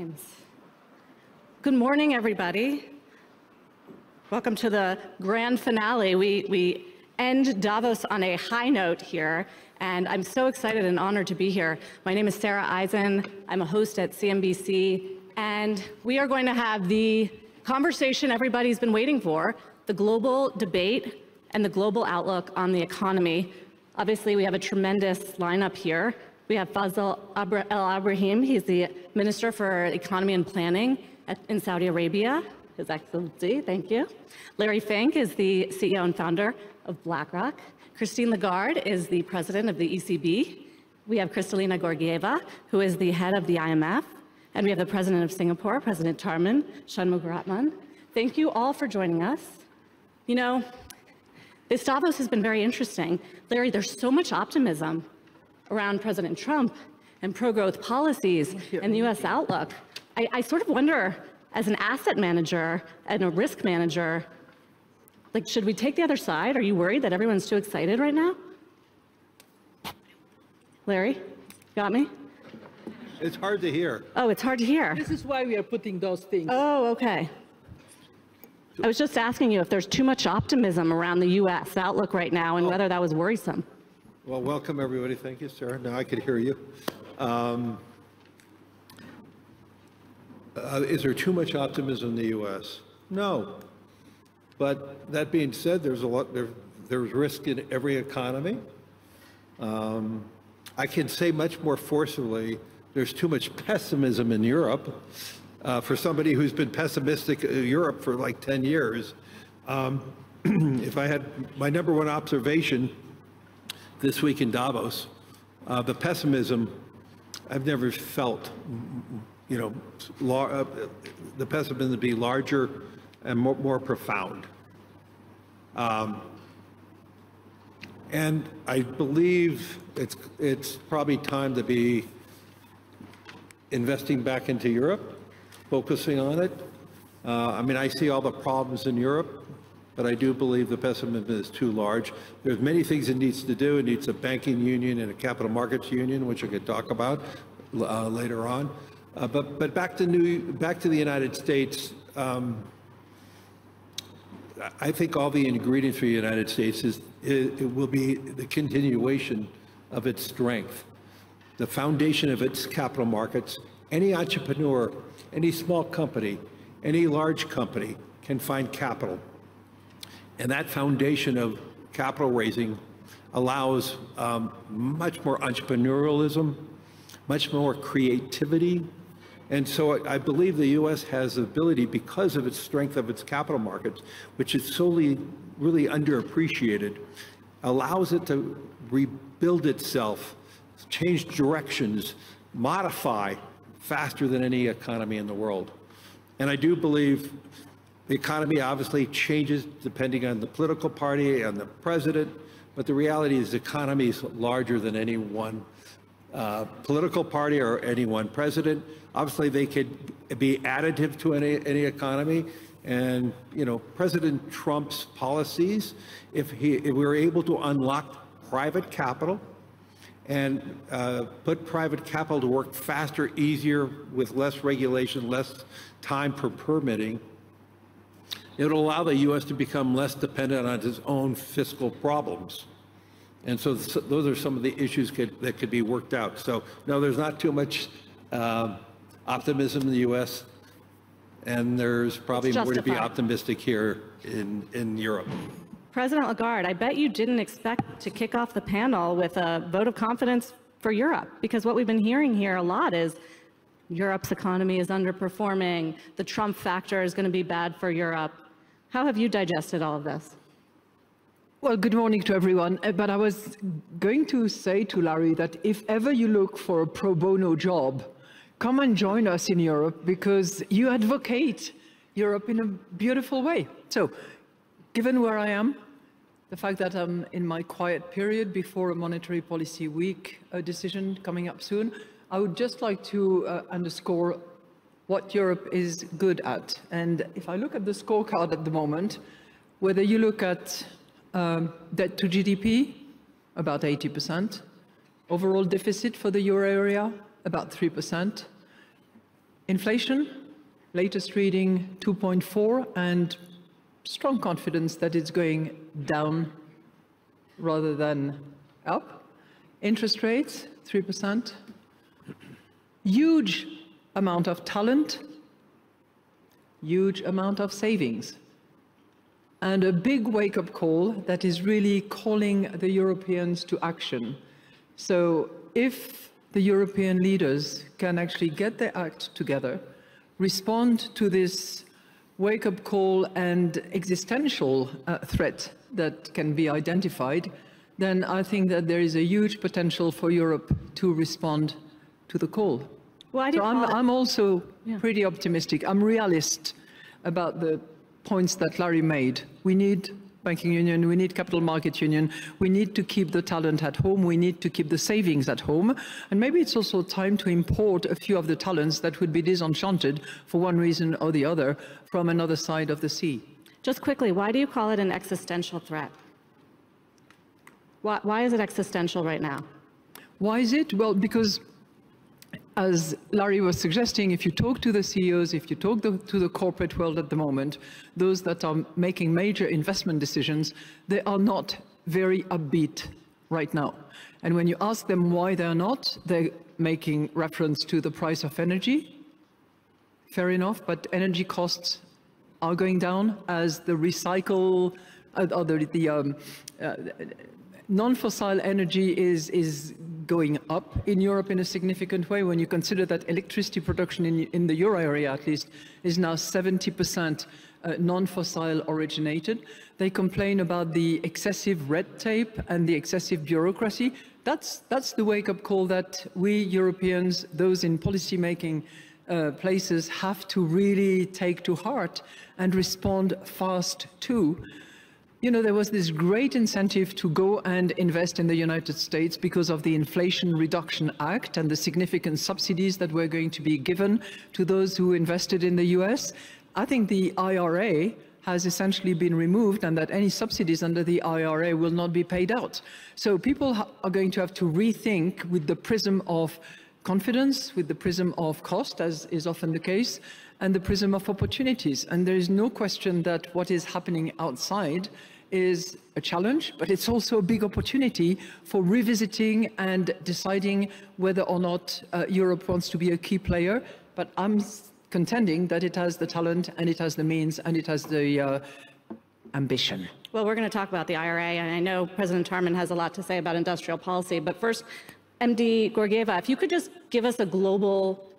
times. Good morning, everybody. Welcome to the grand finale. We end Davos on a high note here, and I'm so excited and honored to be here. My name is Sara Eisen. I'm a host at CNBC, and we are going to have the conversation everybody's been waiting for, the global debate and the global outlook on the economy. Obviously, we have a tremendous lineup here. We have Faisal Alibrahim. He's the Minister for Economy and Planning in Saudi Arabia. His Excellency, thank you. Larry Fink is the CEO and founder of BlackRock. Kristalina Lagarde is the president of the ECB. We have Kristalina Georgieva, who is the head of the IMF. And we have the president of Singapore, President Tharman Shanmugaratnam. Thank you all for joining us. You know, this Davos has been very interesting. Larry, there's so much optimism around President Trump and pro-growth policies and the US outlook. I sort of wonder, as an asset manager and a risk manager, like, should we take the other side? Are you worried that everyone's too excited right now? Larry, got me? It's hard to hear. Oh, it's hard to hear. This is why we are putting those things. Oh, okay. I was just asking you if there's too much optimism around the US outlook right now and whether that was worrisome. Well, welcome everybody. Thank you, Sarah. Now I could hear you. Is there too much optimism in the U.S.? No. But that being said, there's risk in every economy. I can say much more forcibly, there's too much pessimism in Europe. For somebody who's been pessimistic in Europe for like 10 years, if I had my number one observation this week in Davos, the pessimism, I've never felt, you know, the pessimism to be larger and more profound. And I believe it's probably time to be investing back into Europe, focusing on it. I mean, I see all the problems in Europe, but I do believe the pessimism is too large. There's many things it needs to do. It needs a banking union and a capital markets union, which I could talk about later on. But back to the United States. I think all the ingredients for the United States it will be the continuation of its strength, the foundation of its capital markets. Any entrepreneur, any small company, any large company can find capital. And that foundation of capital raising allows much more entrepreneurialism, much more creativity. And so I believe the U.S. has the ability, because of its strength of its capital markets, which is solely really underappreciated, allows it to rebuild itself, change directions, modify faster than any economy in the world. And I do believe the economy obviously changes depending on the political party and the president, but the reality is the economy is larger than any one political party or any one president. Obviously, they could be additive to any economy. And, you know, President Trump's policies, if we were able to unlock private capital and put private capital to work faster, easier, with less regulation, less time for permitting, it would allow the U.S. to become less dependent on its own fiscal problems. And so those are some of the issues that could be worked out. So, no, there's not too much optimism in the U.S., and there's probably more to be optimistic here in Europe. President Lagarde, I bet you didn't expect to kick off the panel with a vote of confidence for Europe, because what we've been hearing here a lot is Europe's economy is underperforming, the Trump factor is going to be bad for Europe. How have you digested all of this? Well, good morning to everyone. But I was going to say to Larry that if ever you look for a pro bono job, come and join us in Europe, because you advocate Europe in a beautiful way. So, given where I am, the fact that I'm in my quiet period before a monetary policy week decision coming up soon, I would just like to underscore what Europe is good at. And if I look at the scorecard at the moment, whether you look at debt to GDP, about 80%, overall deficit for the euro area, about 3%, Inflation, latest reading 2.4, and strong confidence that it's going down rather than up. Interest rates, 3%. Huge amount of talent, huge amount of savings. And a big wake-up call that is really calling the Europeans to action. So if the European leaders can actually get their act together, respond to this wake-up call and existential threat that can be identified, then I think that there is a huge potential for Europe to respond to the call. Well, so I'm also pretty optimistic. I'm realist about the points that Larry made. We need banking union, we need capital market union, we need to keep the talent at home, we need to keep the savings at home, and maybe it's also time to import a few of the talents that would be disenchanted for one reason or the other from another side of the sea. Just quickly, why do you call it an existential threat? Why is it existential right now? Why is it? Well, because as Larry was suggesting, if you talk to the CEOs, if you talk to the corporate world at the moment, those that are making major investment decisions, they are not very upbeat right now. And when you ask them why they're not, they're making reference to the price of energy. Fair enough, but energy costs are going down as the recycle, or the non-fossil energy is going up in Europe in a significant way when you consider that electricity production in the euro area at least is now 70% non-fossil originated. They complain about the excessive red tape and the excessive bureaucracy. That's the wake-up call that we Europeans, those in policy-making places, have to really take to heart and respond fast to. You know, there was this great incentive to go and invest in the United States because of the Inflation Reduction Act and the significant subsidies that were going to be given to those who invested in the US. I think the IRA has essentially been removed and that any subsidies under the IRA will not be paid out. So people are going to have to rethink with the prism of confidence, with the prism of cost, as is often the case, and the prism of opportunities. And there is no question that what is happening outside is a challenge, but it's also a big opportunity for revisiting and deciding whether or not Europe wants to be a key player. But I'm contending that it has the talent and it has the means and it has the ambition. Well, we're going to talk about the IRA, and I know President Tharman has a lot to say about industrial policy, but first, MD Georgieva, if you could just give us a global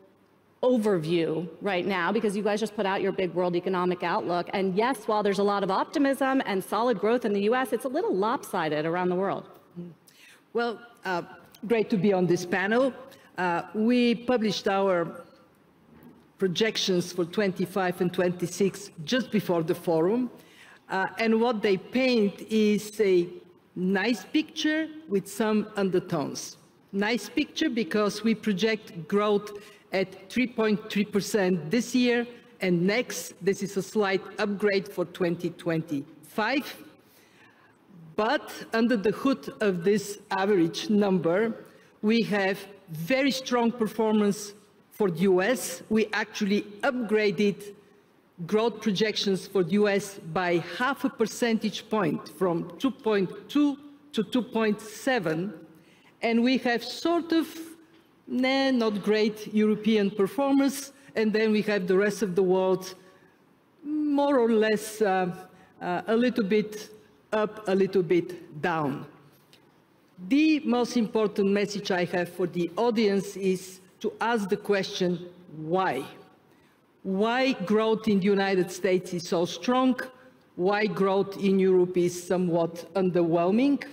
overview right now, because you guys just put out your big world economic outlook. And yes, while there's a lot of optimism and solid growth in the US, it's a little lopsided around the world. Well, great to be on this panel. We published our projections for 25 and 26 just before the forum. And what they paint is a nice picture with some undertones. Nice picture because we project growth at 3.3% this year, and next, this is a slight upgrade for 2025. But under the hood of this average number, we have very strong performance for the US. We actually upgraded growth projections for the US by 0.5 percentage point from 2.2 to 2.7, and we have sort of not great European performance, and then we have the rest of the world more or less a little bit up, a little bit down. The most important message I have for the audience is to ask the question, why? Why growth in the United States is so strong? Why growth in Europe is somewhat underwhelming?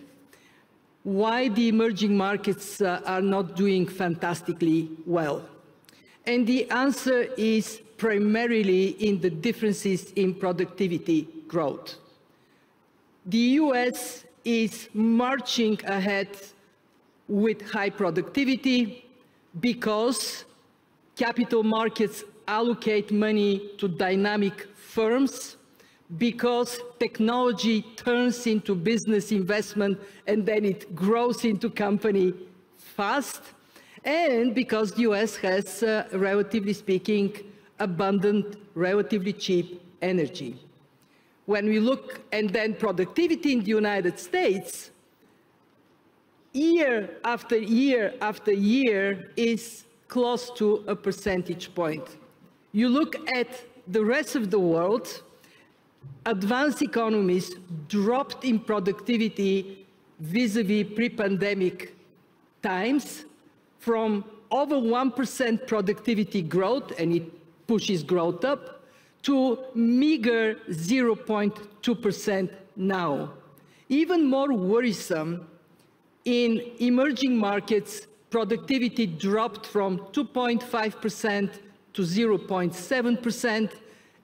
Why the emerging markets are not doing fantastically well? And the answer is primarily in the differences in productivity growth. The US is marching ahead with high productivity because capital markets allocate money to dynamic firms, because technology turns into business investment and then it grows into company fast, and because the US has, relatively speaking, abundant, relatively cheap energy. When we look, and then productivity in the United States, year after year after year is close to a percentage point. You look at the rest of the world, advanced economies dropped in productivity vis-a-vis pre-pandemic times from over 1% productivity growth, and it pushes growth up, to meager 0.2% now. Even more worrisome, in emerging markets, productivity dropped from 2.5% to 0.7%,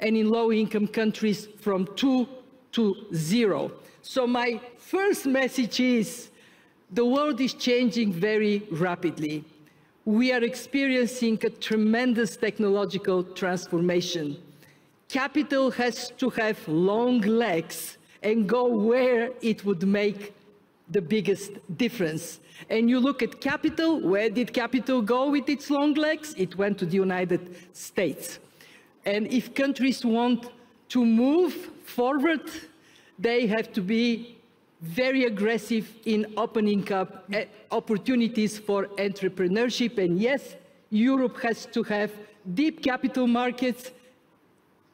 and in low-income countries from 2 to 0. So my first message is, the world is changing very rapidly. We are experiencing a tremendous technological transformation. Capital has to have long legs and go where it would make the biggest difference. And you look at capital, where did capital go with its long legs? It went to the United States. And if countries want to move forward, they have to be very aggressive in opening up opportunities for entrepreneurship. And yes, Europe has to have deep capital markets.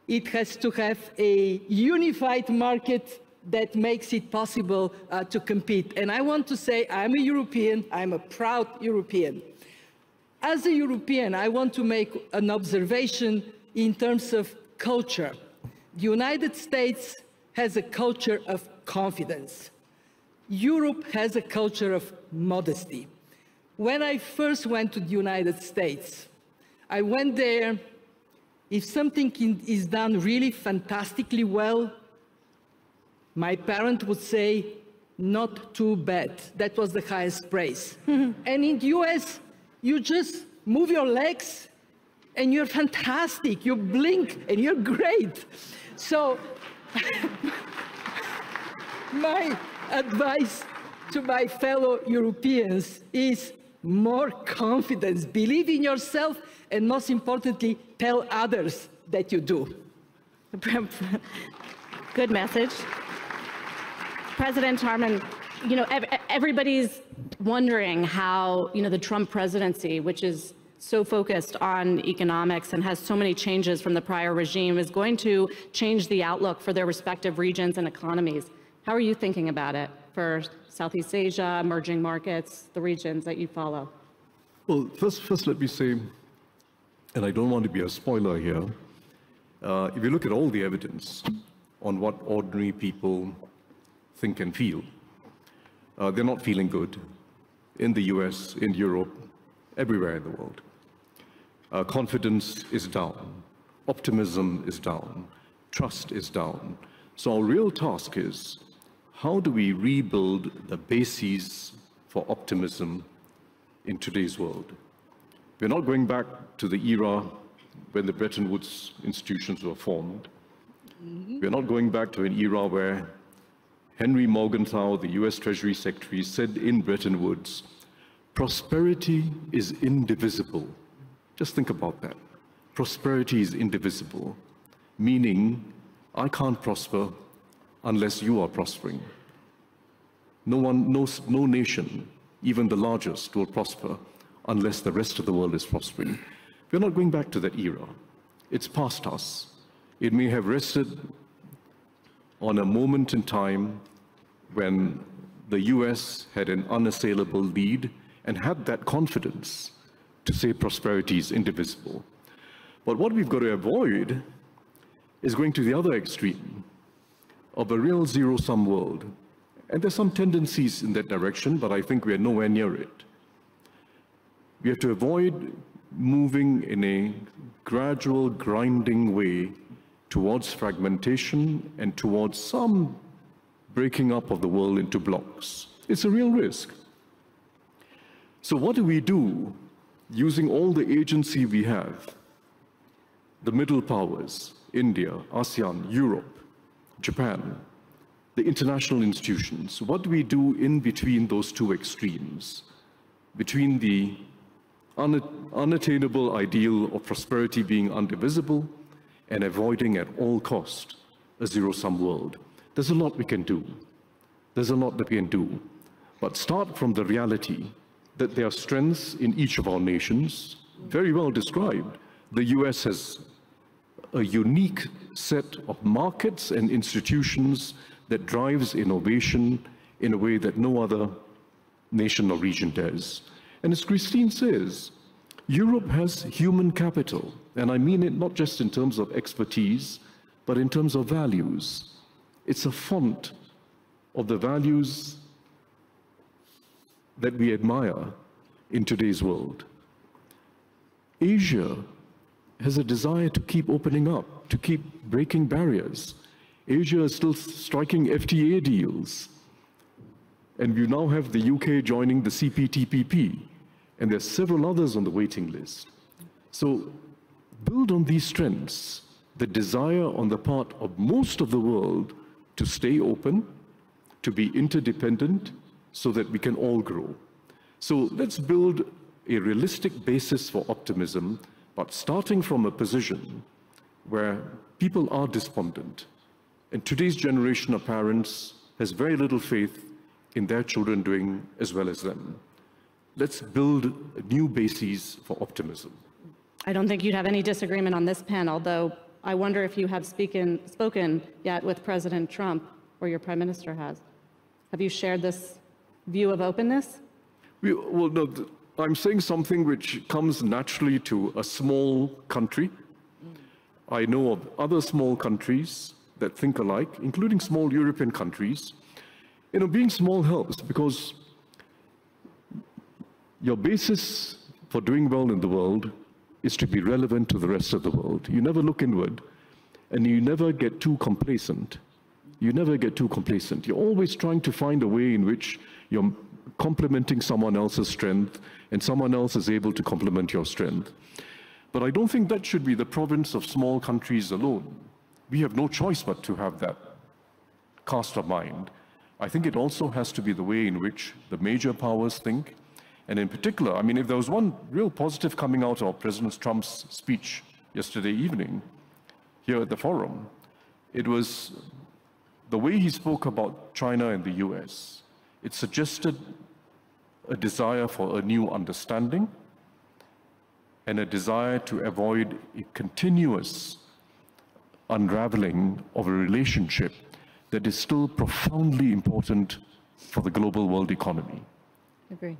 It has to have a unified market that makes it possible to compete. And I want to say, I'm a European, I'm a proud European. As a European, I want to make an observation in terms of culture. The United States has a culture of confidence. Europe has a culture of modesty. When I first went to the United States, I went there, if something is done really fantastically well, my parent would say, not too bad. That was the highest praise. And in the US, you just move your legs and you're fantastic. You blink and you're great. So my advice to my fellow Europeans is more confidence. Believe in yourself, and most importantly, tell others that you do. Good message. President Tharman, you know, everybody's wondering how, you know, the Trump presidency, which is so focused on economics and has so many changes from the prior regime, is going to change the outlook for their respective regions and economies. How are you thinking about it for Southeast Asia, emerging markets, the regions that you follow? Well, first let me say, and I don't want to be a spoiler here, if you look at all the evidence on what ordinary people think and feel, they're not feeling good in the US, in Europe, everywhere in the world. Confidence is down, optimism is down, trust is down. So our real task is, how do we rebuild the bases for optimism in today's world? We're not going back to the era when the Bretton Woods institutions were formed. We're not going back to an era where Henry Morgenthau, the US Treasury Secretary, said in Bretton Woods, prosperity is indivisible. Just think about that. Prosperity is indivisible, meaning I can't prosper unless you are prospering. No nation, even the largest, will prosper unless the rest of the world is prospering. We're not going back to that era. It's past us. It may have rested on a moment in time when the US had an unassailable lead and had that confidence to say prosperity is indivisible. But what we've got to avoid is going to the other extreme of a real zero-sum world. And there's some tendencies in that direction, but I think we are nowhere near it. We have to avoid moving in a gradual, grinding way towards fragmentation and towards some breaking up of the world into blocks. It's a real risk. So what do we do using all the agency we have? The middle powers, India, ASEAN, Europe, Japan, the international institutions. What do we do in between those two extremes? Between the unattainable ideal of prosperity being indivisible, and avoiding at all cost a zero-sum world. There's a lot we can do. There's a lot that we can do. But start from the reality that there are strengths in each of our nations, very well described. The US has a unique set of markets and institutions that drives innovation in a way that no other nation or region does. And as Christine says, Europe has human capital, and I mean it not just in terms of expertise, but in terms of values. It's a font of the values that we admire in today's world. Asia has a desire to keep opening up, to keep breaking barriers. Asia is still striking FTA deals. And we now have the UK joining the CPTPP, and there are several others on the waiting list. So build on these strengths, the desire on the part of most of the world to stay open, to be interdependent, so that we can all grow. So let's build a realistic basis for optimism, but starting from a position where people are despondent. And today's generation of parents has very little faith in their children doing as well as them. Let's build new bases for optimism. I don't think you'd have any disagreement on this panel, though I wonder if you have spoken yet with President Trump, or your Prime Minister has. Have you shared this view of openness? Well, no, I'm saying something which comes naturally to a small country. I know of other small countries that think alike, including small European countries. You know, being small helps because your basis for doing well in the world is to be relevant to the rest of the world. You never look inward, and you never get too complacent. You never get too complacent. You're always trying to find a way in which you're complementing someone else's strength, and someone else is able to complement your strength. But I don't think that should be the province of small countries alone. We have no choice but to have that cast of mind. I think it also has to be the way in which the major powers think. And in particular, I mean, if there was one real positive coming out of President Trump's speech yesterday evening here at the forum, it was the way he spoke about China and the US. It suggested a desire for a new understanding and a desire to avoid a continuous unraveling of a relationship that is still profoundly important for the global world economy. Agreed.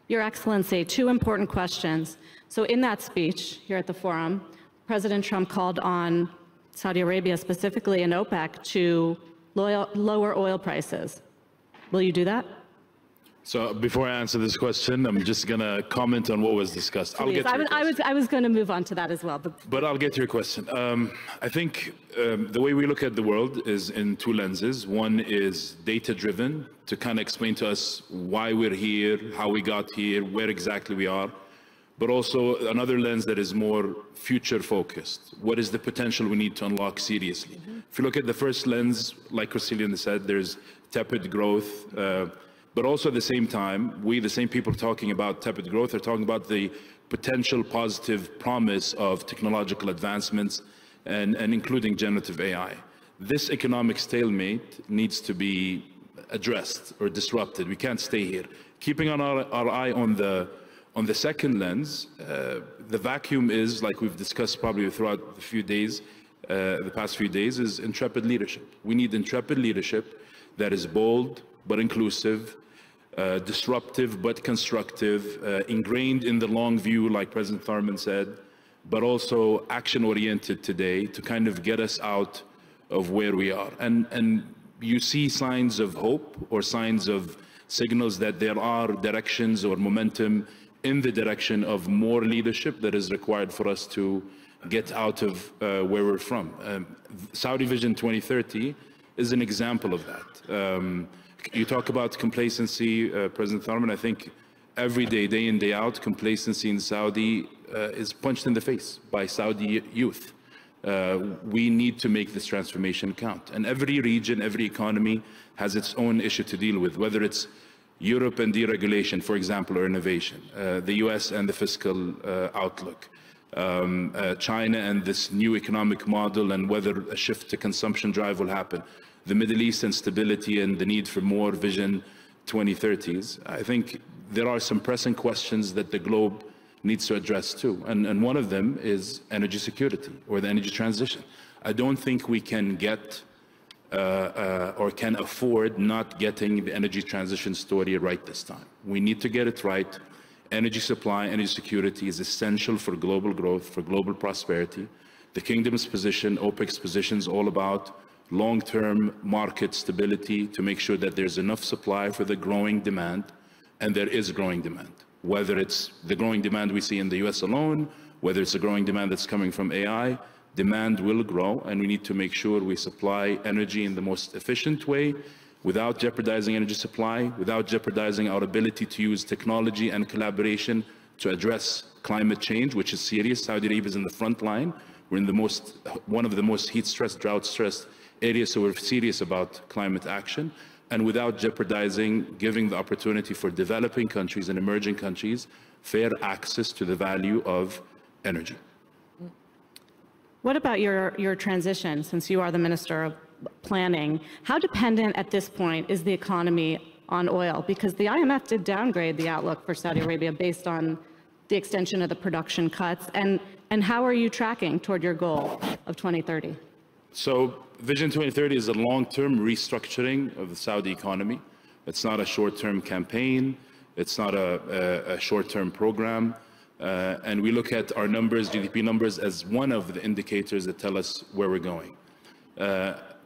Your Excellency, two important questions. So in that speech here at the forum, President Trump called on Saudi Arabia, specifically and OPEC, to lower oil prices. Will you do that? So before I answer this question, I'm just going to comment on what was discussed. I was going to move on to that as well. But I'll get to your question. I think the way we look at the world is in two lenses. One is data-driven, to kind of explain to us why we're here, how we got here, where exactly we are. But also another lens that is more future-focused. What is the potential we need to unlock seriously? If you look at the first lens, like Kristalina said, there's tepid growth. But also at the same time, the same people talking about tepid growth are talking about the potential positive promise of technological advancements and including generative AI. This economic stalemate needs to be addressed or disrupted. We can't stay here. Keeping our eye on the second lens, the vacuum is, like we've discussed probably throughout the past few days, is intrepid leadership. We need intrepid leadership that is bold but inclusive, disruptive but constructive, ingrained in the long view, like President Tharman said, but also action-oriented today to kind of get us out of where we are. And you see signs of hope or signs of signals that there are directions or momentum in the direction of more leadership that is required for us to get out of where we're from. Saudi Vision 2030 is an example of that. You talk about complacency, President Tharman. I think every day, day in, day out, complacency in Saudi is punched in the face by Saudi youth. We need to make this transformation count. And every region, every economy has its own issue to deal with, whether it's Europe and deregulation, for example, or innovation, the US and the fiscal outlook, China and this new economic model and whether a shift to consumption drive will happen, the Middle East and stability and the need for more vision 2030s. I think there are some pressing questions that the globe needs to address too. And one of them is energy security or the energy transition. I don't think we can get or can afford not getting the energy transition story right this time. We need to get it right. Energy supply, energy security is essential for global growth, for global prosperity. The Kingdom's position, OPEC's position is all about long-term market stability to make sure that there's enough supply for the growing demand, and there is growing demand. Whether it's the growing demand we see in the US alone, whether it's a growing demand that's coming from AI, demand will grow, and we need to make sure we supply energy in the most efficient way without jeopardizing energy supply, without jeopardizing our ability to use technology and collaboration to address climate change, which is serious. Saudi Arabia is in the front line. We're in one of the most heat-stressed, drought-stressed areas, so we're serious about climate action, and without jeopardizing giving the opportunity for developing countries and emerging countries fair access to the value of energy. What about your transition, since you are the Minister of Planning? How dependent at this point is the economy on oil? Because the IMF did downgrade the outlook for Saudi Arabia based on the extension of the production cuts. And how are you tracking toward your goal of 2030? So Vision 2030 is a long-term restructuring of the Saudi economy. It's not a short-term campaign. It's not a short-term program. And we look at our numbers, GDP numbers, as one of the indicators that tell us where we're going.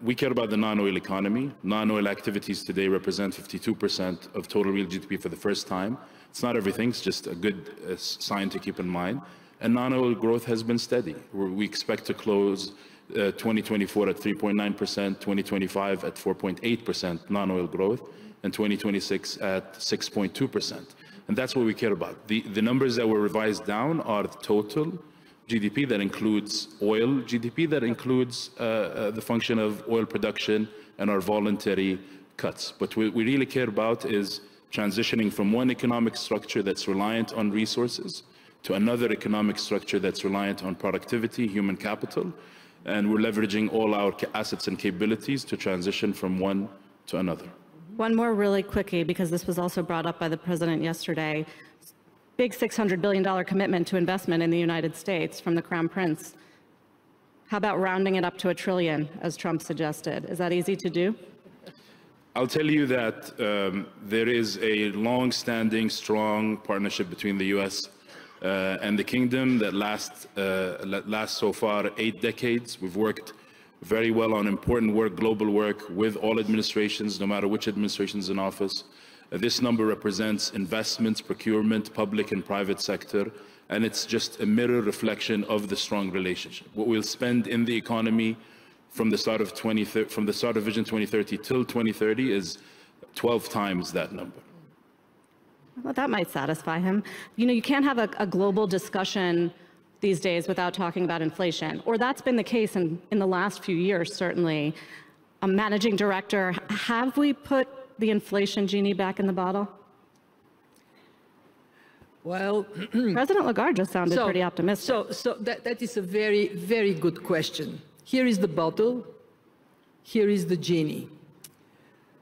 We care about the non-oil economy. Non-oil activities today represent 52% of total real GDP for the first time. It's not everything, it's just a good sign to keep in mind. And non-oil growth has been steady. We expect to close 2024 at 3.9%, 2025 at 4.8% non-oil growth, and 2026 at 6.2%. And that's what we care about. The numbers that were revised down are the total GDP that includes oil GDP, that includes the function of oil production and our voluntary cuts. But what we really care about is transitioning from one economic structure that's reliant on resources to another economic structure that's reliant on productivity, human capital, and we're leveraging all our assets and capabilities to transition from one to another. One more really quickie, because this was also brought up by the President yesterday. Big $600 billion commitment to investment in the United States from the Crown Prince. How about rounding it up to $1 trillion, as Trump suggested? Is that easy to do? I'll tell you that there is a long-standing, strong partnership between the U.S. And the Kingdom that lasts so far 8 decades. We've worked very well on important work, global work, with all administrations, no matter which administration is in office. This number represents investments, procurement, public and private sector, and it's just a mirror reflection of the strong relationship. What we'll spend in the economy from the start of Vision 2030 till 2030 is 12 times that number. Well, that might satisfy him. You know, you can't have a global discussion these days without talking about inflation, or that's been the case in the last few years, certainly. Managing Director, have we put the inflation genie back in the bottle? Well, President Lagarde just sounded pretty optimistic. So that is a very, very good question. Here is the bottle, here is the genie.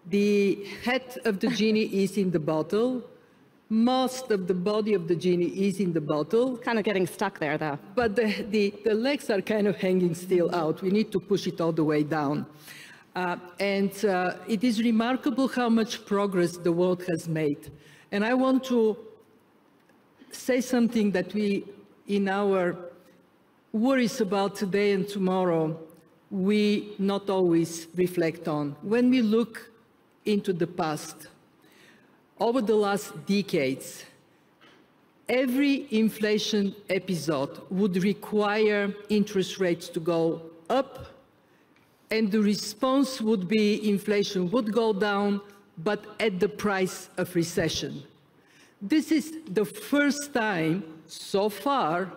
The head of the genie is in the bottle. Most of the body of the genie is in the bottle. Kind of getting stuck there, though. But the legs are kind of hanging still out. We need to push it all the way down. It is remarkable how much progress the world has made. And I want to say something that we, in our worries about today and tomorrow, we not always reflect on. When we look into the past, over the last decades, every inflation episode would require interest rates to go up, and the response would be inflation would go down, but at the price of recession. This is the first time so far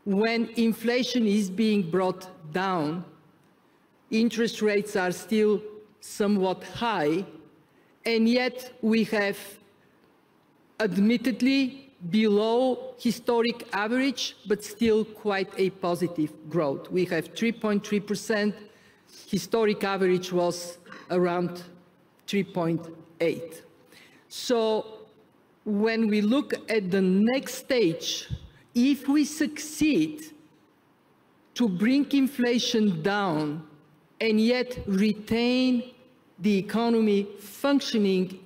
when inflation is being brought down, interest rates are still somewhat high, and yet we have admittedly below historic average, but still quite a positive growth. We have 3.3%. Historic average was around 3.8. So when we look at the next stage, if we succeed to bring inflation down and yet retain the economy functioning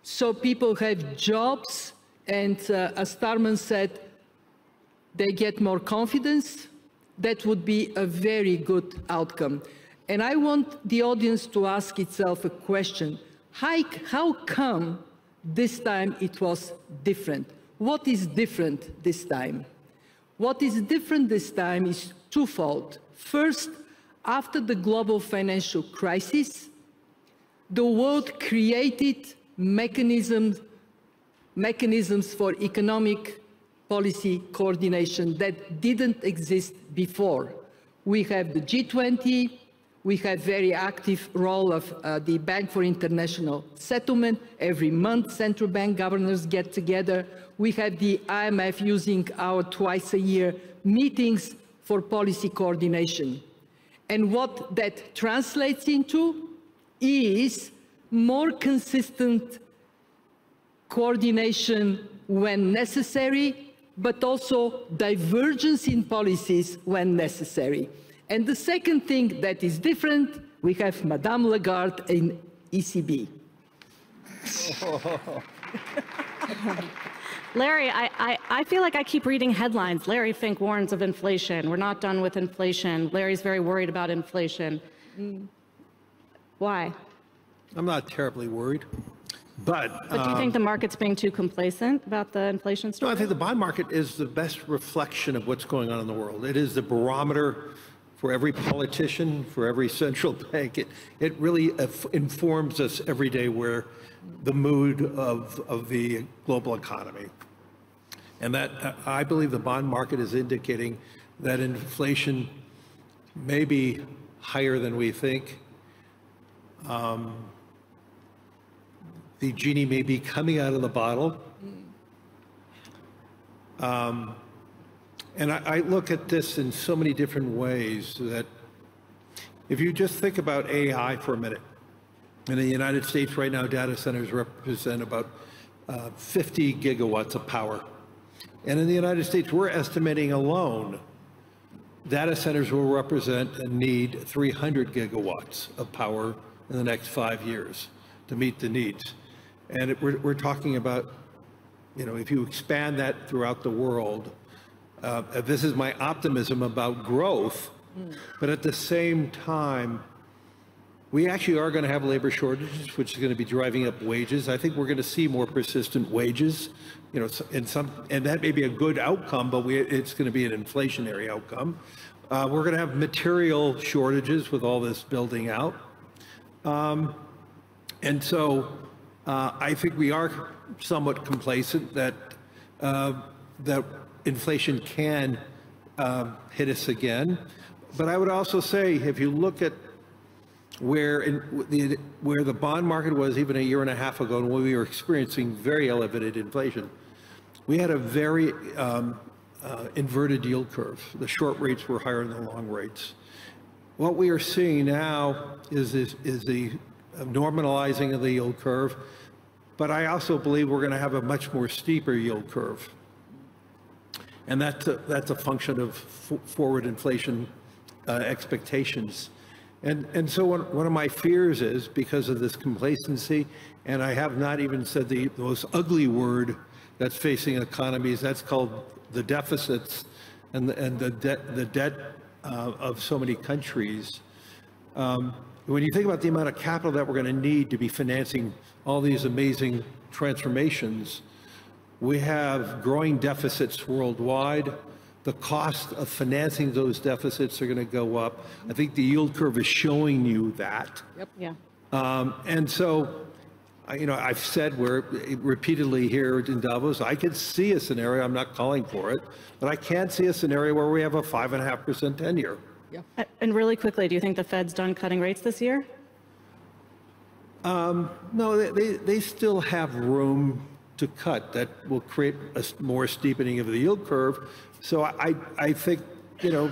so people have jobs and, as Tharman said, they get more confidence, that would be a very good outcome. And I want the audience to ask itself a question. How come this time it was different? What is different this time? What is different this time is twofold. First, after the global financial crisis, the world created mechanisms for economic policy coordination that didn't exist before. We have the G20, we have very active role of the Bank for International Settlement. Every month, central bank governors get together. We have the IMF using our twice-a-year meetings for policy coordination. And what that translates into is more consistent coordination when necessary, but also divergence in policies when necessary. And the second thing that is different, we have Madame Lagarde in ECB. Larry, I feel like I keep reading headlines. Larry Fink warns of inflation. We're not done with inflation. Larry's very worried about inflation. Why? I'm not terribly worried. But do you think the market's being too complacent about the inflation story? no, I think the bond market is the best reflection of what's going on in the world. It is the barometer for every politician, for every central bank. It really informs us every day where the mood of the global economy. And that I believe the bond market is indicating that inflation may be higher than we think. The genie may be coming out of the bottle. And I look at this in so many different ways that if you just think about AI for a minute, in the United States right now, data centers represent about 50 gigawatts of power. And in the United States, we're estimating alone, data centers will represent and need 300 gigawatts of power in the next 5 years to meet the needs. And we're talking about, if you expand that throughout the world, this is my optimism about growth, but at the same time, we actually are going to have labor shortages, which is going to be driving up wages. I think we're going to see more persistent wages, and that may be a good outcome, but it's going to be an inflationary outcome. We're going to have material shortages with all this building out. And so I think we are somewhat complacent that inflation can hit us again. But I would also say, if you look at where the bond market was even a year and a half ago, when we were experiencing very elevated inflation, we had a very inverted yield curve. The short rates were higher than the long rates. What we are seeing now is the normalizing of the yield curve, but I also believe we're going to have a much more steeper yield curve. And that's a function of forward inflation expectations. And so one of my fears is, because of this complacency, and I have not even said the most ugly word that's facing economies, that's called the deficits and the debt of so many countries. When you think about the amount of capital that we're going to need to be financing all these amazing transformations, we have growing deficits worldwide. The cost of financing those deficits are going to go up. I think the yield curve is showing you that. Yep. Yeah. And so, I've said repeatedly here in Davos, I could see a scenario, I'm not calling for it, but I can't see a scenario where we have a 5.5% 10-year. Yeah. And really quickly, do you think the Fed's done cutting rates this year? No, they still have room to cut. That will create a more steepening of the yield curve. So I think, you know,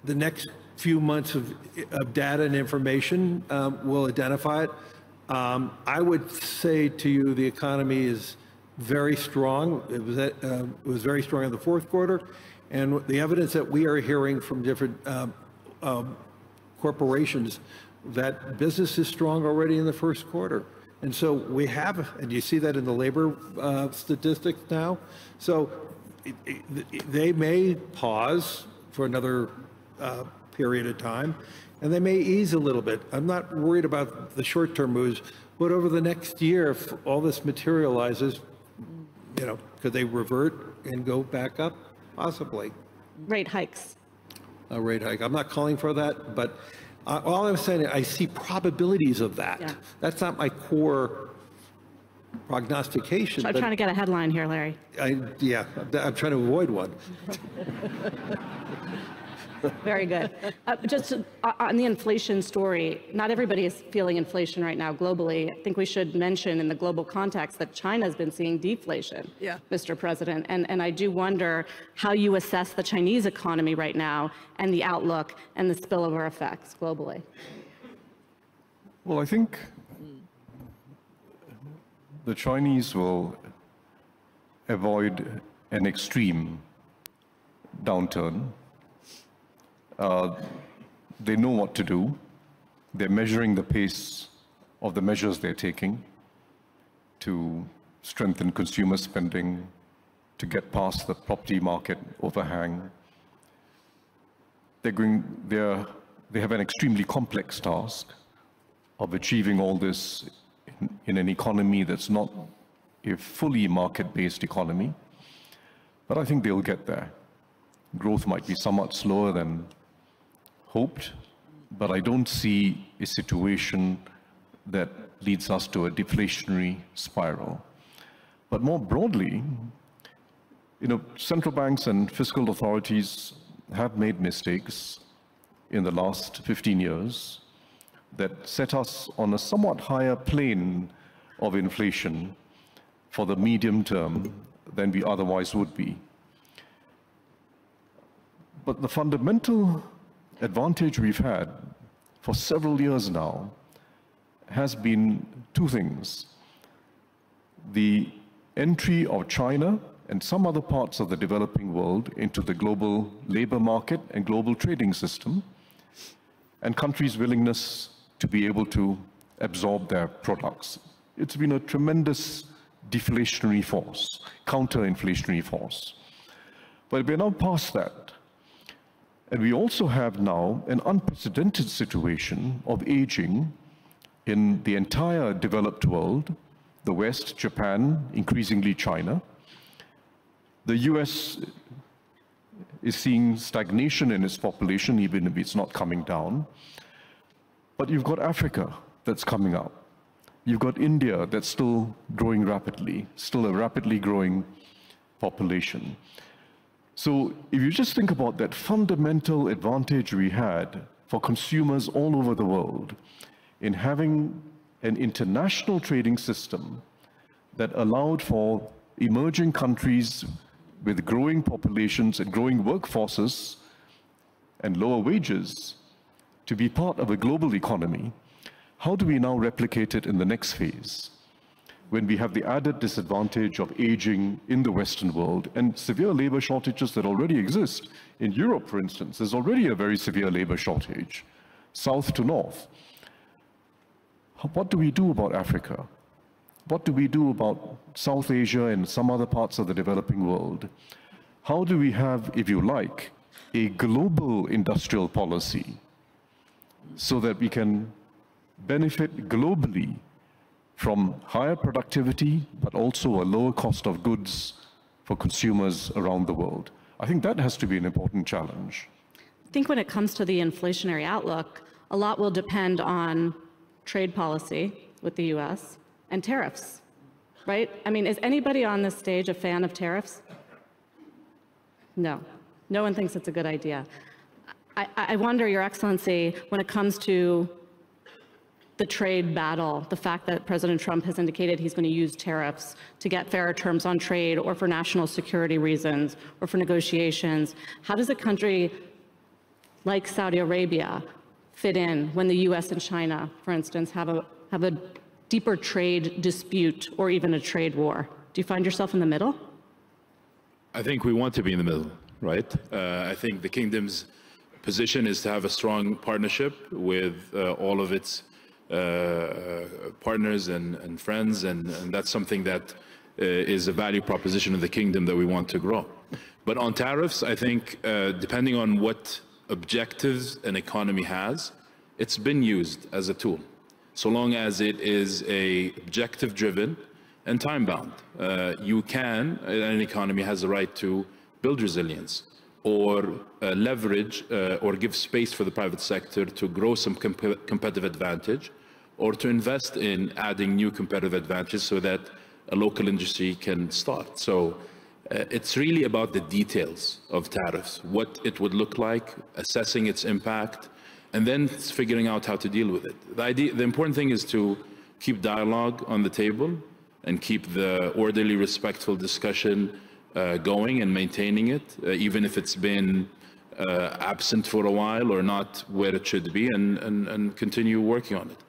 the next few months of data and information will identify it. I would say to you the economy is very strong. It was very strong in the fourth quarter. And the evidence that we are hearing from different corporations that business is strong already in the first quarter. And so we have, and you see that in the labor statistics now. So they may pause for another period of time, and they may ease a little bit. I'm not worried about the short-term moves, but over the next year, if all this materializes, you know, could they revert and go back up? Possibly. Rate hikes. A rate hike. I'm not calling for that, but all I'm saying, I see probabilities of that. Yeah. That's not my core prognostication. I'm trying to get a headline here, Larry. Yeah, I'm trying to avoid one. Very good. Just on the inflation story, not everybody is feeling inflation right now globally. I think we should mention in the global context that China has been seeing deflation, Mr. President. And I do wonder how you assess the Chinese economy right now and the outlook and the spillover effects globally. Well, I think the Chinese will avoid an extreme downturn. They know what to do. They're measuring the pace of the measures they're taking to strengthen consumer spending, to get past the property market overhang. They have an extremely complex task of achieving all this in an economy that's not a fully market-based economy. But I think they'll get there. Growth might be somewhat slower than hoped, but I don't see a situation that leads us to a deflationary spiral. But more broadly, you know, central banks and fiscal authorities have made mistakes in the last 15 years that set us on a somewhat higher plane of inflation for the medium term than we otherwise would be. But the fundamental advantage we've had for several years now has been two things. The entry of China and some other parts of the developing world into the global labor market and global trading system, and countries' willingness to be able to absorb their products. It's been a tremendous deflationary force, counter-inflationary force. But we're now past that. And we also have now an unprecedented situation of aging in the entire developed world, the West, Japan, increasingly China. The US is seeing stagnation in its population, even if it's not coming down. But you've got Africa that's coming up. You've got India that's still growing rapidly, still a rapidly growing population. So if you just think about that fundamental advantage we had for consumers all over the world in having an international trading system that allowed for emerging countries with growing populations and growing workforces and lower wages to be part of a global economy, how do we now replicate it in the next phase? When we have the added disadvantage of aging in the Western world and severe labor shortages that already exist. In Europe, for instance, there's already a very severe labor shortage, south to north. What do we do about Africa? What do we do about South Asia and some other parts of the developing world? How do we have, if you like, a global industrial policy so that we can benefit globally from higher productivity, but also a lower cost of goods for consumers around the world? I think that has to be an important challenge. I think when it comes to the inflationary outlook, a lot will depend on trade policy with the US and tariffs, right? I mean, is anybody on this stage a fan of tariffs? No. No one thinks it's a good idea. I wonder, Your Excellency, when it comes to the trade battle, the fact that President Trump has indicated he's going to use tariffs to get fairer terms on trade or for national security reasons or for negotiations, how does a country like Saudi Arabia fit in when the US and China, for instance, have a deeper trade dispute or even a trade war? Do you find yourself in the middle? I think we want to be in the middle, right? I think the kingdom's position is to have a strong partnership with all of its partners and friends, and that's something that is a value proposition of the kingdom that we want to grow. But on tariffs, I think depending on what objectives an economy has, it's been used as a tool, so long as it is objective-driven and time-bound. An economy has the right to build resilience or leverage or give space for the private sector to grow some competitive advantage, or to invest in adding new competitive advantages so that a local industry can start. So it's really about the details of tariffs, what it would look like, assessing its impact, and then figuring out how to deal with it. The important thing is to keep dialogue on the table and keep the orderly, respectful discussion going and maintaining it, even if it's been absent for a while or not where it should be, and continue working on it.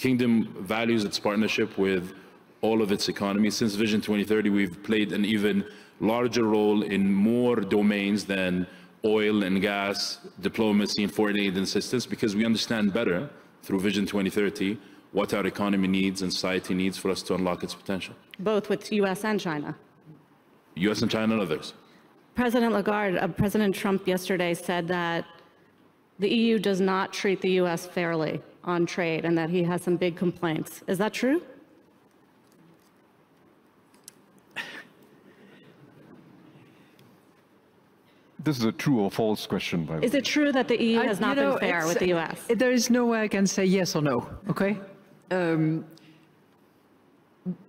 Kingdom values its partnership with all of its economies. Since Vision 2030, we've played an even larger role in more domains than oil and gas, diplomacy, and foreign aid and assistance, because we understand better through Vision 2030 what our economy needs and society needs for us to unlock its potential. Both with US and China. US and China and others. President Lagarde, President Trump yesterday said that the EU does not treat the US fairly on trade and that he has some big complaints. Is that true? This is a true or false question, by the way. Is it true that the EU has not been fair with the US? There is no way I can say yes or no, okay?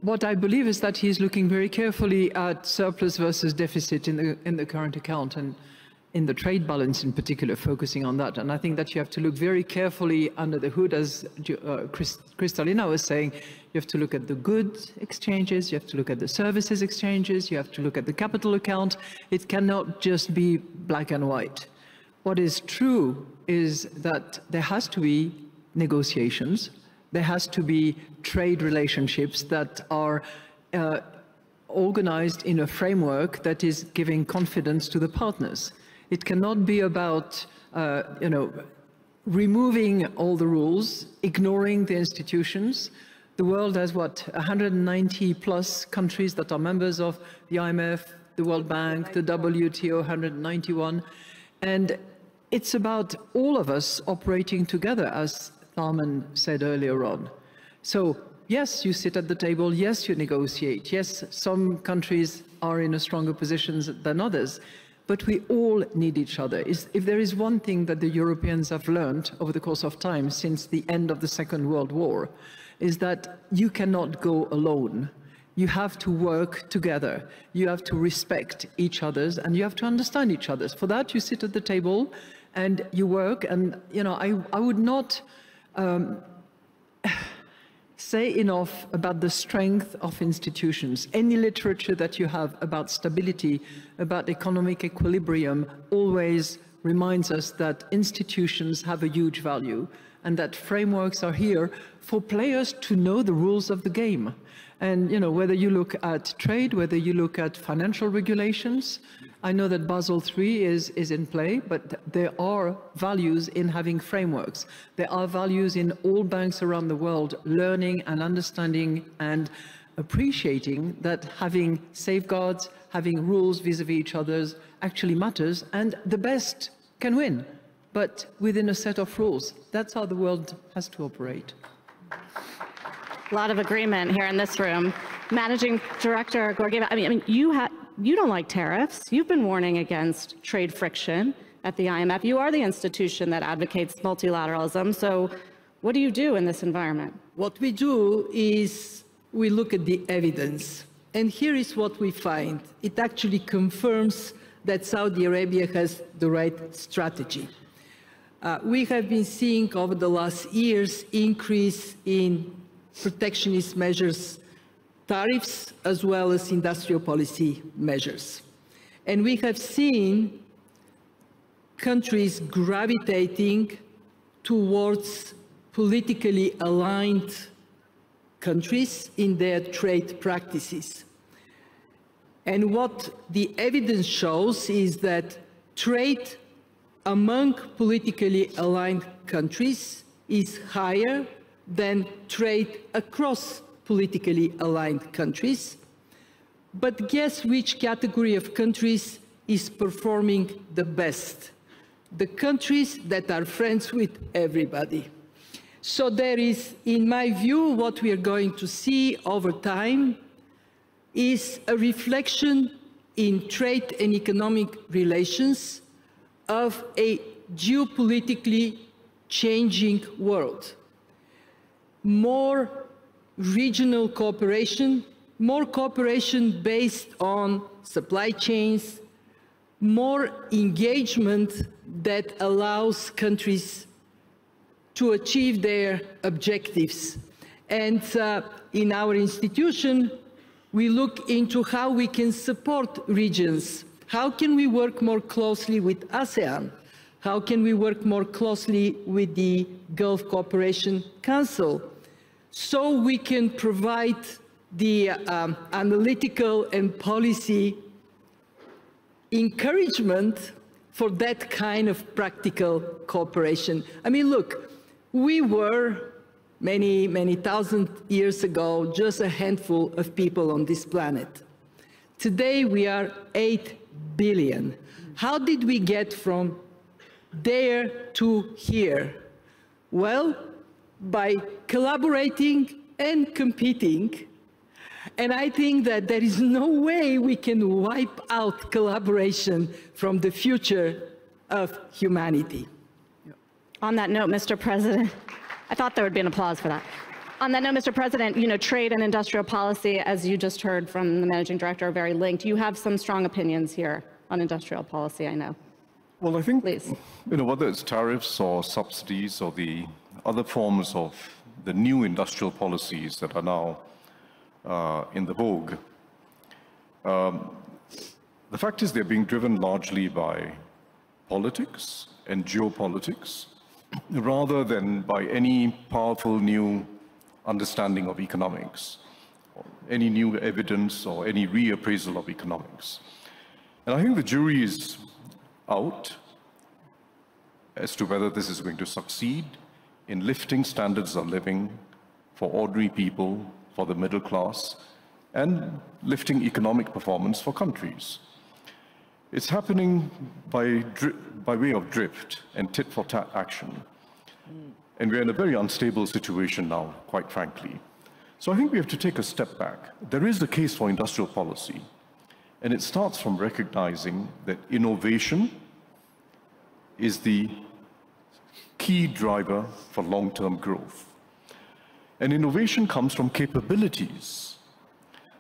What I believe is that he's looking very carefully at surplus versus deficit in the current account, and in the trade balance in particular, focusing on that. And I think that you have to look very carefully under the hood, as Kristalina was saying. You have to look at the goods exchanges, you have to look at the services exchanges, you have to look at the capital account. It cannot just be black and white. What is true is that there has to be negotiations, there has to be trade relationships that are organized in a framework that is giving confidence to the partners. It cannot be about, removing all the rules, ignoring the institutions. The world has, 190 plus countries that are members of the IMF, the World Bank, the WTO, 191. And it's about all of us operating together, as Tharman said earlier on. So, yes, you sit at the table, yes, you negotiate, yes, some countries are in a stronger position than others, but we all need each other. If there is one thing that the Europeans have learned over the course of time since the end of the Second World War, is that you cannot go alone. You have to work together. You have to respect each other's, and you have to understand each other's. For that, you sit at the table and you work, and I would not say enough about the strength of institutions. Any literature that you have about stability, about economic equilibrium, always reminds us that institutions have a huge value and that frameworks are here for players to know the rules of the game. And, whether you look at trade, whether you look at financial regulations, I know that Basel III is in play, but there are values in having frameworks. There are values in all banks around the world learning and understanding and appreciating that having safeguards, having rules vis-à-vis each other's actually matters, and the best can win, but within a set of rules. That's how the world has to operate. A lot of agreement here in this room. Managing Director Georgieva, you don't like tariffs. You've been warning against trade friction at the IMF. You are the institution that advocates multilateralism. So what do you do in this environment? What we do is we look at the evidence. And here is what we find. It actually confirms that Saudi Arabia has the right strategy. We have been seeing over the last years increase in protectionist measures, tariffs, as well as industrial policy measures. And we have seen countries gravitating towards politically aligned countries in their trade practices. And what the evidence shows is that trade among politically aligned countries is higher than trade across politically aligned countries. But guess which category of countries is performing the best? The countries that are friends with everybody. So there is, in my view, what we are going to see over time is a reflection in trade and economic relations of a geopolitically changing world. More regional cooperation, more cooperation based on supply chains, more engagement that allows countries to achieve their objectives. And in our institution, we look into how we can support regions. How can we work more closely with ASEAN? How can we work more closely with the Gulf Cooperation Council? So we can provide the analytical and policy encouragement for that kind of practical cooperation. I mean, look, we were many thousand years ago just a handful of people on this planet. Today we are 8 billion. How did we get from there to here? Well, by collaborating and competing. And I think that there is no way we can wipe out collaboration from the future of humanity. On that note, Mr. President, I thought there would be an applause for that. On that note, Mr. President, you know, trade and industrial policy, as you just heard from the managing director, are very linked. You have some strong opinions here on industrial policy, I know. Well, I think, Please. you know, whether it's tariffs or subsidies or the other forms of the new industrial policies that are now in the vogue, the fact is they're being driven largely by politics and geopolitics, rather than by any powerful new understanding of economics, or any new evidence or any reappraisal of economics. And I think the jury is out as to whether this is going to succeed in lifting standards of living for ordinary people, for the middle class, and lifting economic performance for countries. It's happening by way of drift and tit-for-tat action. And we're in a very unstable situation now, quite frankly. So I think we have to take a step back. There is a case for industrial policy, and it starts from recognizing that innovation is the key driver for long-term growth. And innovation comes from capabilities.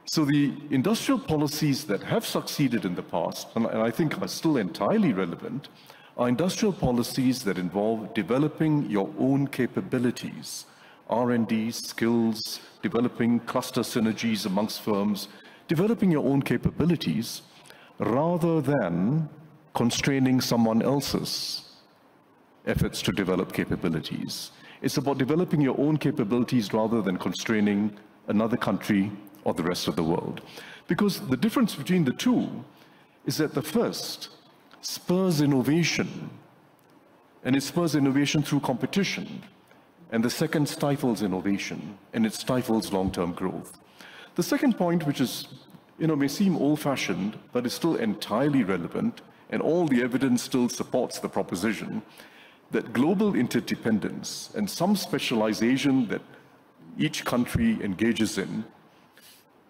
So the industrial policies that have succeeded in the past, and I think are still entirely relevant, are industrial policies that involve developing your own capabilities, R&D, skills, developing cluster synergies amongst firms, developing your own capabilities, rather than constraining someone else's efforts to develop capabilities. It's about developing your own capabilities rather than constraining another country or the rest of the world. Because the difference between the two is that the first spurs innovation, and it spurs innovation through competition, and the second stifles innovation, and it stifles long-term growth. The second point, which is, may seem old-fashioned, but is still entirely relevant, and all the evidence still supports the proposition that global interdependence and some specialization that each country engages in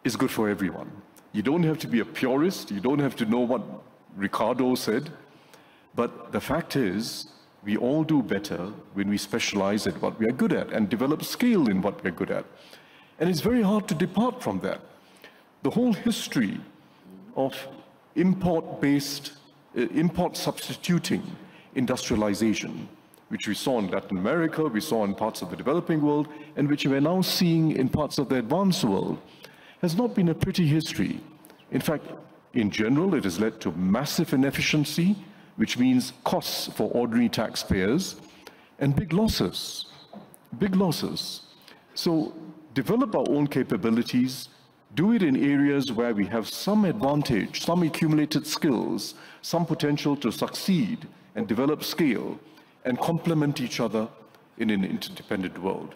is good for everyone. You don't have to be a purist, you don't have to know what Ricardo said, but the fact is, we all do better when we specialize at what we are good at and develop skill in what we're good at. And it's very hard to depart from that. The whole history of import substituting industrialization which we saw in Latin America, we saw in parts of the developing world, and which we're now seeing in parts of the advanced world, has not been a pretty history. In fact, in general, it has led to massive inefficiency, which means costs for ordinary taxpayers, and big losses. Big losses. So develop our own capabilities, do it in areas where we have some advantage, some accumulated skills, some potential to succeed and develop scale, and complement each other in an interdependent world.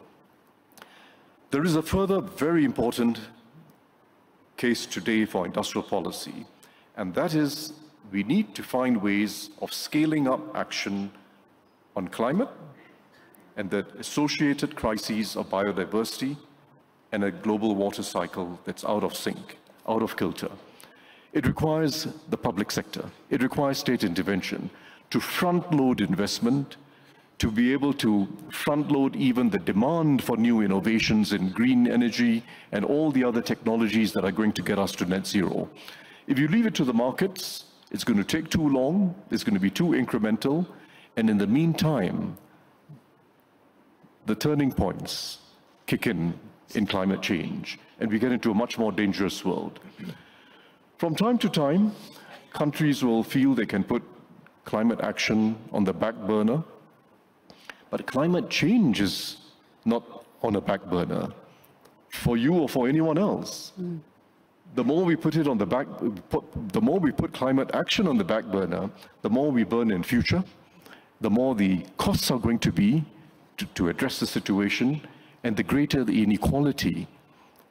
There is a further very important case today for industrial policy, and that is we need to find ways of scaling up action on climate and the associated crises of biodiversity and a global water cycle that's out of sync, out of kilter. It requires the public sector. It requires state intervention to front-load investment, to be able to front-load even the demand for new innovations in green energy and all the other technologies that are going to get us to net zero. If you leave it to the markets, it's going to take too long, it's going to be too incremental, and in the meantime, the turning points kick in climate change, and we get into a much more dangerous world. From time to time, countries will feel they can put climate action on the back burner, but climate change is not on a back burner for you or for anyone else. The more we put it on the back, the more we put climate action on the back burner, the more we burn in future, the more the costs are going to be to address the situation, and the greater the inequality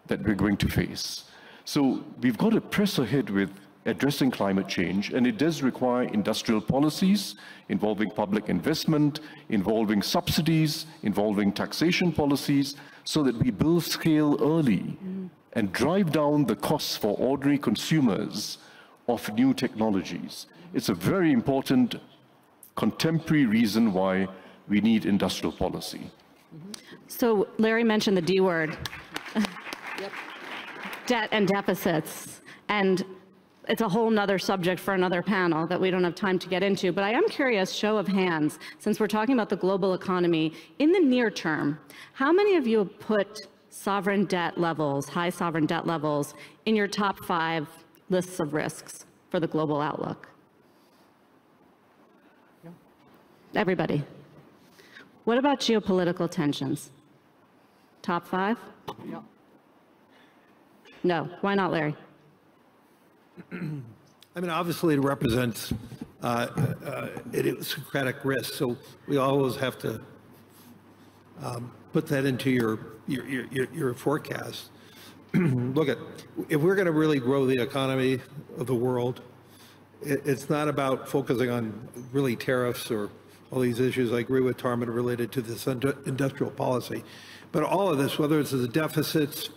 that we're going to face. So we've got to press ahead with addressing climate change, and it does require industrial policies involving public investment, involving subsidies, involving taxation policies, so that we build scale early and drive down the costs for ordinary consumers of new technologies. It's a very important contemporary reason why we need industrial policy. So Larry mentioned the D word, debt and deficits, and it's a whole nother subject for another panel that we don't have time to get into, but I am curious, show of hands, since we're talking about the global economy, in the near term, how many of you have put sovereign debt levels, high sovereign debt levels, in your top 5 lists of risks for the global outlook? Everybody. What about geopolitical tensions? Top 5? Yeah. No. Why not, Larry? I mean, obviously it represents idiosyncratic risk, so we always have to put that into your forecast. Look at, if we're going to really grow the economy of the world, it's not about focusing on really tariffs or all these issues. I agree with Tharman related to this industrial policy, but all of this, whether it's the deficits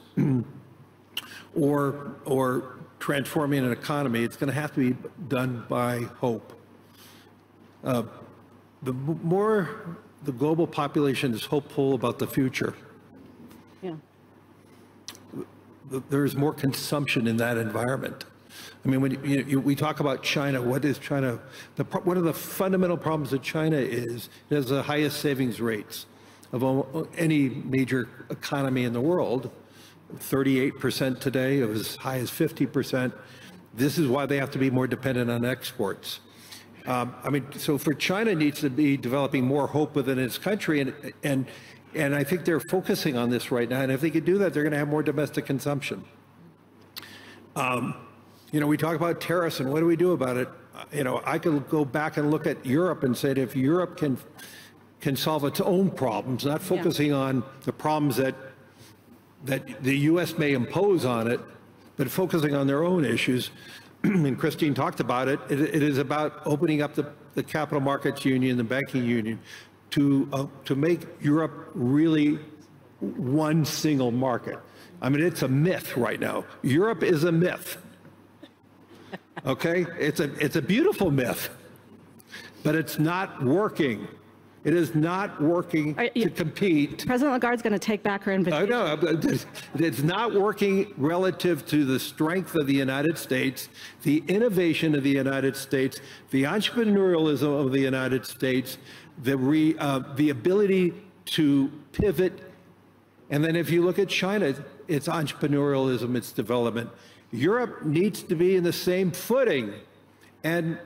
or transforming an economy, it's going to have to be done by hope. The more the global population is hopeful about the future, there's more consumption in that environment. I mean, when we talk about China, what is China? One of the fundamental problems of China is it has the highest savings rates of any major economy in the world. 38% today, of as high as 50%. This is why they have to be more dependent on exports. I mean, so for China needs to be developing more hope within its country, and I think they're focusing on this right now. And if they could do that, they're going to have more domestic consumption. You know, we talk about tariffs and what do we do about it? You know, I could go back and look at Europe and say that if Europe can solve its own problems, not focusing on the problems that the U.S. may impose on it, but focusing on their own issues. And Christine talked about it. It is about opening up the capital markets union, the banking union, to make Europe really one single market. I mean, it's a myth right now. Europe is a myth. Okay, it's a beautiful myth, but it's not working. It is not working to compete. President Lagarde's going to take back her invitation. I know. It's not working relative to the strength of the United States, the innovation of the United States, the entrepreneurialism of the United States, the ability to pivot. And then if you look at China, its entrepreneurialism, its development. Europe needs to be in the same footing. And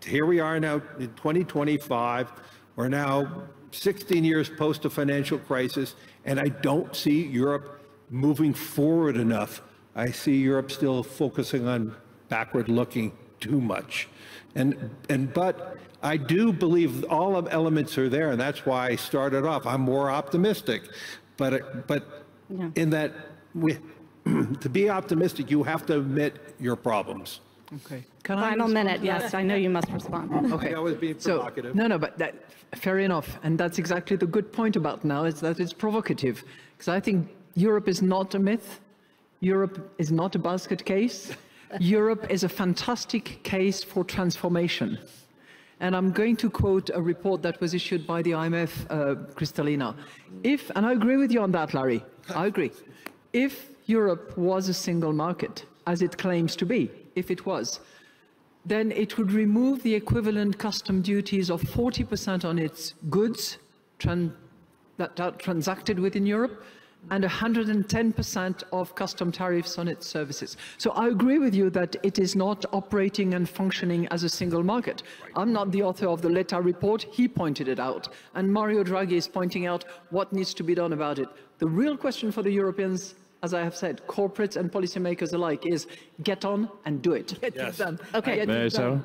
here we are now in 2025. We're now 16 years post a financial crisis, and I don't see Europe moving forward enough. I see Europe still focusing on backward looking too much. But I do believe all of elements are there, and that's why I started off. I'm more optimistic. But yeah. In that, to be optimistic, you have to admit your problems. Okay. Final minute, yes, I know you must respond. Okay. I was being provocative. No, but fair enough. And that's exactly the good point about now, is that it's provocative. Because I think Europe is not a myth. Europe is not a basket case. Europe is a fantastic case for transformation. And I'm going to quote a report that was issued by the IMF, Kristalina. And I agree with you on that, Larry, I agree. If Europe was a single market, as it claims to be, if it was, then it would remove the equivalent custom duties of 40% on its goods that are transacted within Europe, and 110% of custom tariffs on its services. So I agree with you that it is not operating and functioning as a single market. I'm not the author of the Letta report, he pointed it out. And Mario Draghi is pointing out what needs to be done about it. The real question for the Europeans, as I have said, corporates and policymakers alike, is get on and do it. Get it done. Okay.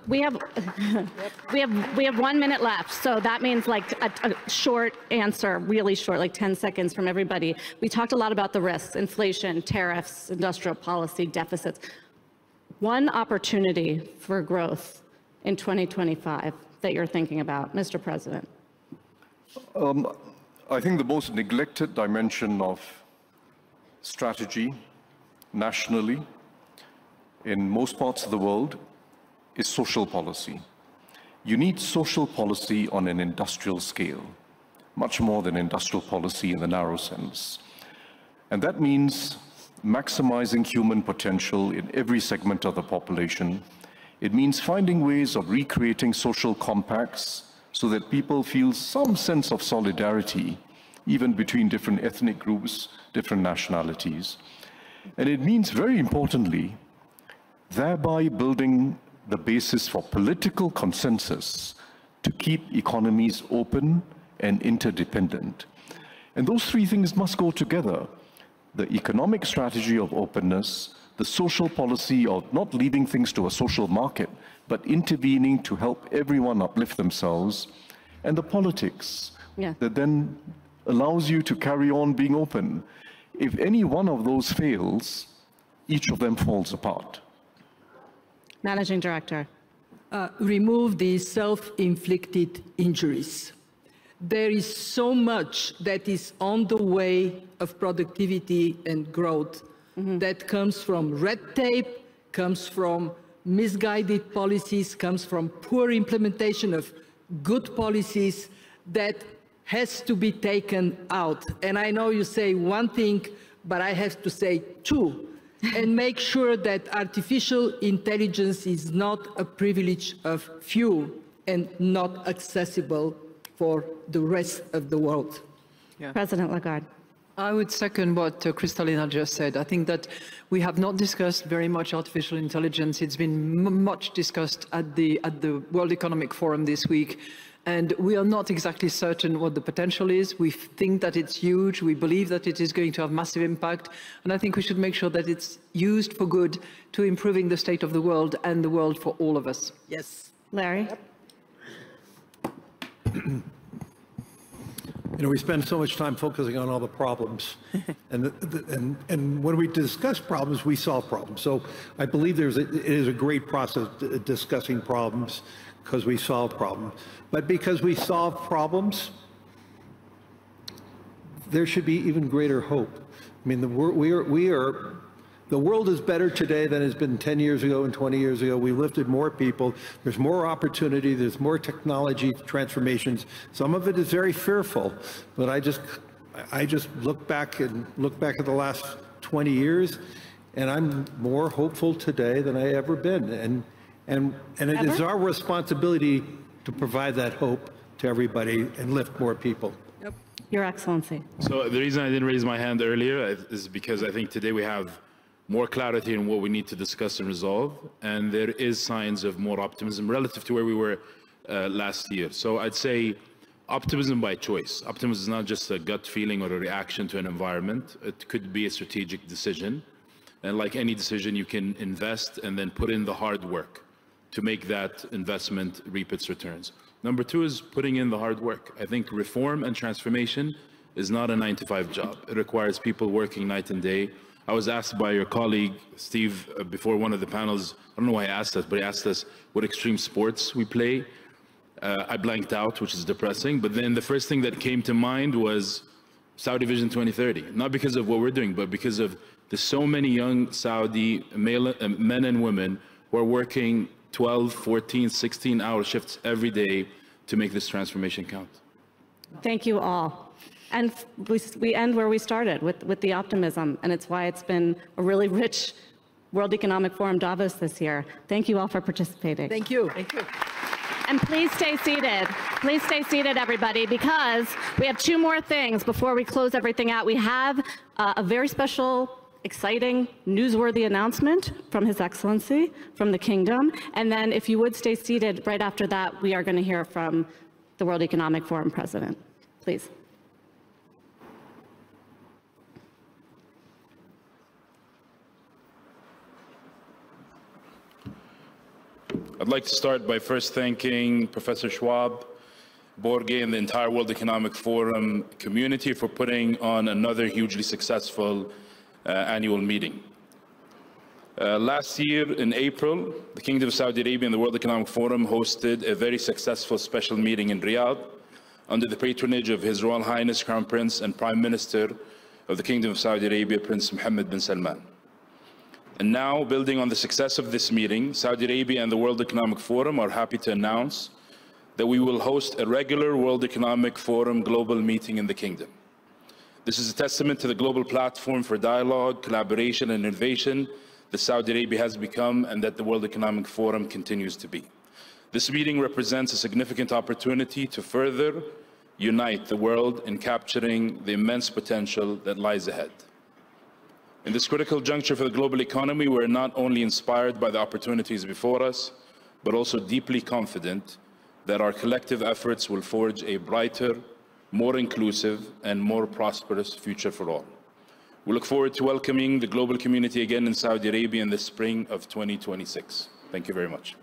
We have 1 minute left, so that means like a short answer, really short, like 10 seconds from everybody. We talked a lot about the risks: inflation, tariffs, industrial policy, deficits. One opportunity for growth in 2025 that you're thinking about, Mr. President? I think the most neglected dimension of strategy nationally in most parts of the world is social policy. You need social policy on an industrial scale, much more than industrial policy in the narrow sense. And that means maximizing human potential in every segment of the population. It means finding ways of recreating social compacts so that people feel some sense of solidarity, even between different ethnic groups, different nationalities. And it means, very importantly, thereby building the basis for political consensus to keep economies open and interdependent. And those three things must go together: the economic strategy of openness, the social policy of not leaving things to a social market, but intervening to help everyone uplift themselves, and the politics that then allows you to carry on being open. If any one of those fails, each of them falls apart. Managing Director. Remove the self-inflicted injuries. There is so much that is on the way of productivity and growth that comes from red tape, comes from misguided policies, comes from poor implementation of good policies that has to be taken out. And I know you say one thing, but I have to say two. And make sure that artificial intelligence is not a privilege of few and not accessible for the rest of the world. Yeah. President Lagarde. I would second what Kristalina just said. I think that we have not discussed very much artificial intelligence. It's been much discussed at the World Economic Forum this week. And we are not exactly certain what the potential is. We think that it's huge. We believe that it is going to have massive impact. And I think we should make sure that it's used for good to improving the state of the world and the world for all of us. Yes. Larry? You know, we spend so much time focusing on all the problems. and when we discuss problems, we solve problems. So I believe it is a great process discussing problems, because we solve problems. But because we solve problems, there should be even greater hope. I mean, the world is better today than it's been 10 years ago and 20 years ago. We lifted more people. There's more opportunity. There's more technology transformations. Some of it is very fearful, but I just look back at the last 20 years, and I'm more hopeful today than I ever been. And it is our responsibility to provide that hope to everybody and lift more people. Your Excellency. So the reason I didn't raise my hand earlier is because I think today we have more clarity on what we need to discuss and resolve, and there is signs of more optimism relative to where we were last year. So I'd say optimism by choice. Optimism is not just a gut feeling or a reaction to an environment. It could be a strategic decision. And like any decision, you can invest and then put in the hard work to make that investment reap its returns. Number two is putting in the hard work. I think reform and transformation is not a 9-to-5 job. It requires people working night and day. I was asked by your colleague, Steve, before one of the panels, I don't know why he asked us, but he asked us what extreme sports we play. I blanked out, which is depressing. But then the first thing that came to mind was Saudi Vision 2030. Not because of what we're doing, but because of there's so many young Saudi men and women who are working 12, 14, 16-hour shifts every day to make this transformation count. Thank you all. And we end where we started, with the optimism, and it's why it's been a really rich World Economic Forum Davos this year. Thank you all for participating. Thank you. Thank you. And please stay seated. Please stay seated, everybody, because we have two more things before we close everything out. We have a very special, exciting, newsworthy announcement from His Excellency, from the Kingdom. And then if you would stay seated, right after that, we are going to hear from the World Economic Forum President. Please. I'd like to start by first thanking Professor Schwab, Borge, and the entire World Economic Forum community for putting on another hugely successful annual meeting. Last year in April, the Kingdom of Saudi Arabia and the World Economic Forum hosted a very successful special meeting in Riyadh under the patronage of His Royal Highness Crown Prince and Prime Minister of the Kingdom of Saudi Arabia, Prince Mohammed bin Salman. And now, building on the success of this meeting, Saudi Arabia and the World Economic Forum are happy to announce that we will host a regular World Economic Forum global meeting in the Kingdom. This is a testament to the global platform for dialogue, collaboration, and innovation that Saudi Arabia has become and that the World Economic Forum continues to be. This meeting represents a significant opportunity to further unite the world in capturing the immense potential that lies ahead. In this critical juncture for the global economy, we're not only inspired by the opportunities before us, but also deeply confident that our collective efforts will forge a brighter, more inclusive, and more prosperous future for all. We look forward to welcoming the global community again in Saudi Arabia in the spring of 2026. Thank you very much.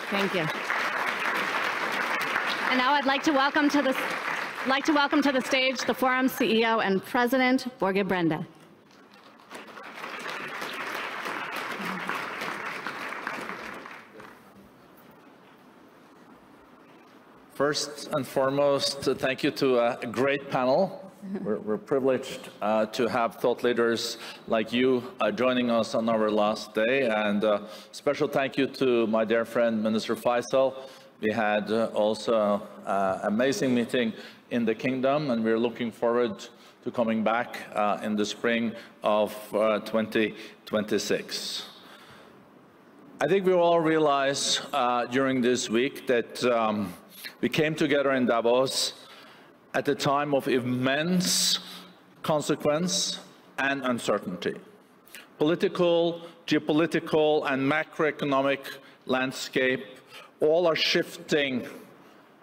Thank you. And now I'd like to welcome to the stage the Forum's CEO and President, Borge Brende. First and foremost, thank you to a great panel. We're privileged to have thought leaders like you joining us on our last day. And special thank you to my dear friend, Minister Faisal. We had also an amazing meeting in the Kingdom, and we're looking forward to coming back in the spring of 2026. I think we all realize during this week that we came together in Davos at a time of immense consequence and uncertainty. Political, geopolitical, and macroeconomic landscape all are shifting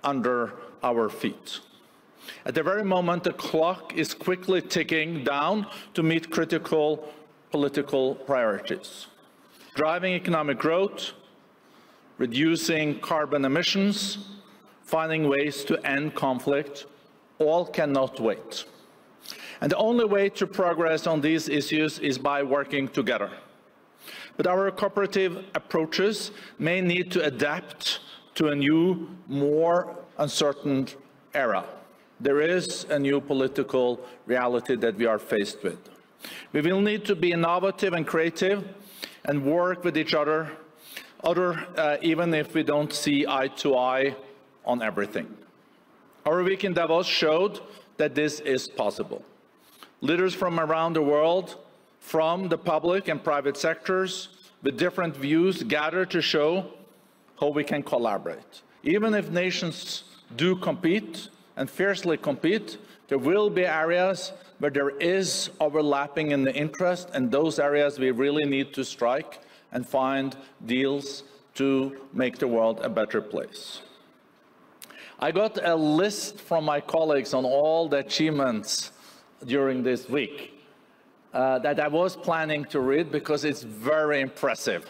under our feet. At the very moment, the clock is quickly ticking down to meet critical political priorities. Driving economic growth, reducing carbon emissions, finding ways to end conflict, all cannot wait. And the only way to progress on these issues is by working together. But our cooperative approaches may need to adapt to a new, more uncertain era. There is a new political reality that we are faced with. We will need to be innovative and creative and work with each other, even if we don't see eye to eye on everything. Our week in Davos showed that this is possible. Leaders from around the world, from the public and private sectors, with different views gathered to show how we can collaborate. Even if nations do compete and fiercely compete. There will be areas where there is overlapping in the interest, and those areas we really need to strike and find deals to make the world a better place. I got a list from my colleagues on all the achievements during this week that I was planning to read because it's very impressive.